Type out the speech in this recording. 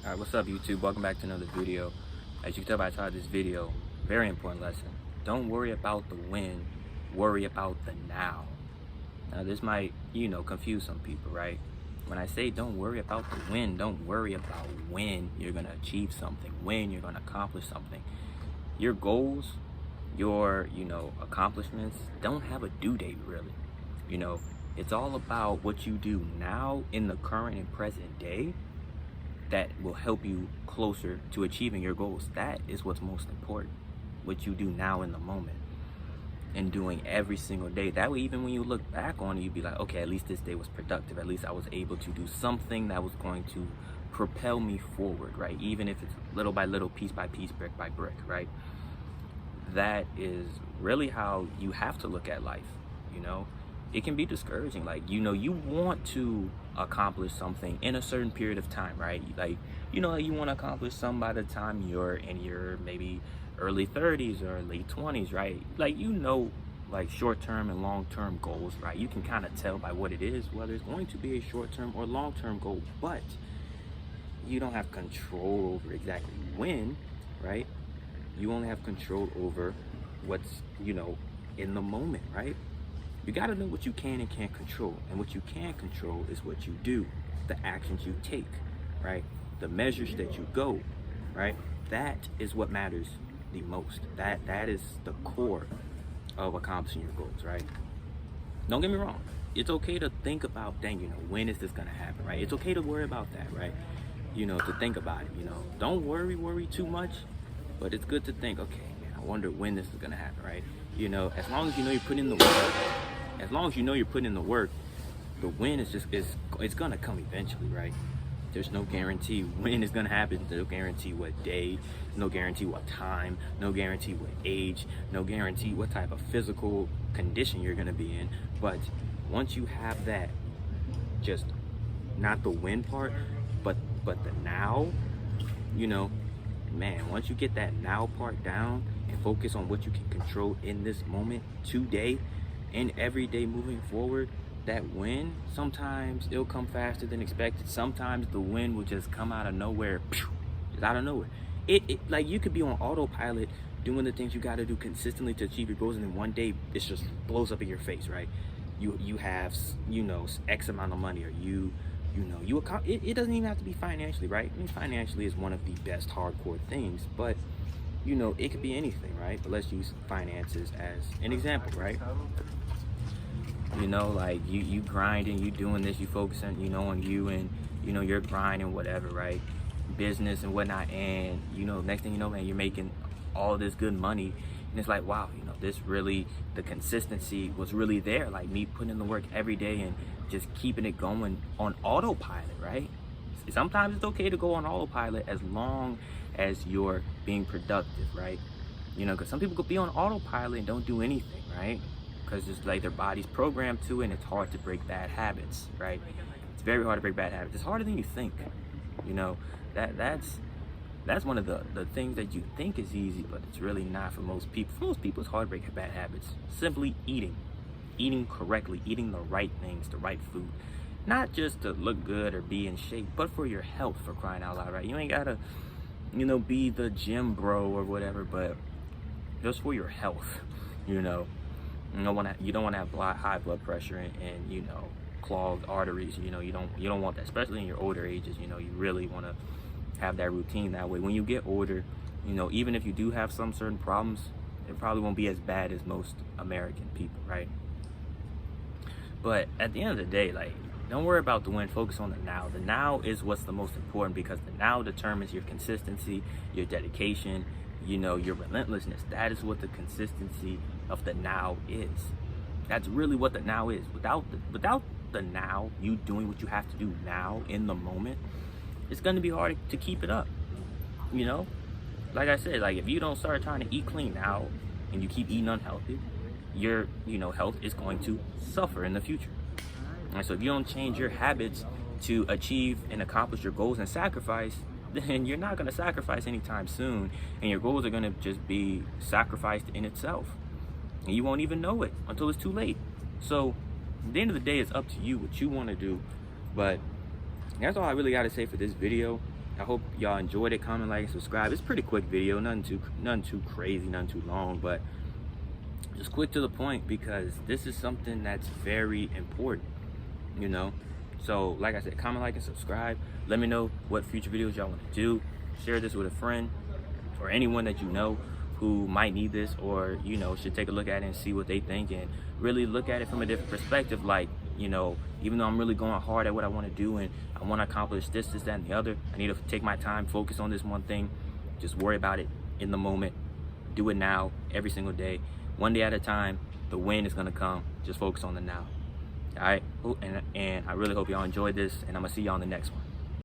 Alright, what's up YouTube? Welcome back to another video. As you can tell by the title of this video, very important lesson. Don't worry about the when, worry about the now. Now this might, confuse some people, right? When I say don't worry about the when, don't worry about when you're gonna achieve something, when you're gonna accomplish something. Your goals, your, accomplishments don't have a due date really. It's all about what you do now in the current and present day that will help you closer to achieving your goals. That is what's most important. What you do now in the moment and doing every single day. That way, even when you look back on it, you'd be like, okay, at least this day was productive. At least I was able to do something that was going to propel me forward, right? Even if it's little by little, piece by piece, brick by brick, right? That is really how you have to look at life, It can be discouraging. You want to accomplish something in a certain period of time, right? You want to accomplish something by the time you're in your maybe early 30s or late 20s, right? Short-term and long-term goals, right? You can kind of tell by what it is, whether it's going to be a short-term or long-term goal, but you don't have control over exactly when, right? You only have control over what's, in the moment, right? You got to know what you can and can't control. And what you can control is what you do, the actions you take, right? The measures that you go, right? That is what matters the most. That is the core of accomplishing your goals, right? Don't get me wrong. It's okay to think about, dang, when is this going to happen, right? It's okay to worry about that, right? To think about it, Don't worry too much, but it's good to think, okay, man, I wonder when this is going to happen, right? As long as you're putting in the work, the win is it's gonna come eventually, right? There's no guarantee when it's gonna happen. There's no guarantee what day, no guarantee what time, no guarantee what age, no guarantee what type of physical condition you're gonna be in. But once you have that, just not the win part, but the now, man, once you get that now part down and focus on what you can control in this moment, today, and every day moving forward, that win, sometimes it'll come faster than expected. Sometimes the win will just come out of nowhere, just out of nowhere. Like you could be on autopilot doing the things you got to do consistently to achieve your goals, and then one day it just blows up in your face, right? You have, X amount of money, or it doesn't even have to be financially, right? I mean, financially is one of the best hardcore things, but it could be anything, right? But let's use finances as an example, right? You grinding, you doing this, you focusing, on you, and you're grinding, whatever, right? Business and whatnot, and next thing you know, man, you're making all this good money, and it's like, wow, this really, the consistency was really there, like me putting in the work every day and just keeping it going on autopilot, right? Sometimes it's okay to go on autopilot as long as you're being productive, right? Because some people could be on autopilot and don't do anything, right? Because it's like their body's programmed to it, and it's hard to break bad habits, right? It's very hard to break bad habits. It's harder than you think. That's one of the things that you think is easy, but it's really not for most people. For most people, it's hard to break bad habits. Simply eating correctly, eating the right things, the right food. Not just to look good or be in shape, but for your health, for crying out loud, right? You ain't gotta, be the gym bro or whatever, but just for your health, You don't want to have high blood pressure and clogged arteries. You don't want that, especially in your older ages. You really want to have that routine. That way, when you get older, even if you do have some certain problems, it probably won't be as bad as most American people, right? But at the end of the day, don't worry about the win, focus on the now. The now is what's the most important, because the now determines your consistency, your dedication, your relentlessness. That is what the consistency of the now is. That's really what the now is. Without the now, you doing what you have to do now in the moment, it's going to be hard to keep it up. Like I said, if you don't start trying to eat clean now and you keep eating unhealthy, your health is going to suffer in the future. And so if you don't change your habits to achieve and accomplish your goals and sacrifice, then you're not going to sacrifice anytime soon, and your goals are going to just be sacrificed in itself, and you won't even know it until it's too late. So at the end of the day, it's up to you what you want to do. But that's all I really got to say for this video. I hope y'all enjoyed it. Comment, like, and subscribe. It's a pretty quick video, nothing too crazy, nothing too long, but just quick to the point, because this is something that's very important, you know. So like I said, comment, like, and subscribe. Let me know what future videos y'all want to do. Share this with a friend or anyone that you know who might need this, or, you know, should take a look at it and see what they think, and really look at it from a different perspective. Like, you know, even though I'm really going hard at what I want to do and I want to accomplish this, that, and the other, I need to take my time, focus on this one thing, just worry about it in the moment, do it now, every single day, one day at a time. The win is going to come. Just focus on the now. All right, and I really hope y'all enjoyed this, and I'm gonna see y'all on the next one.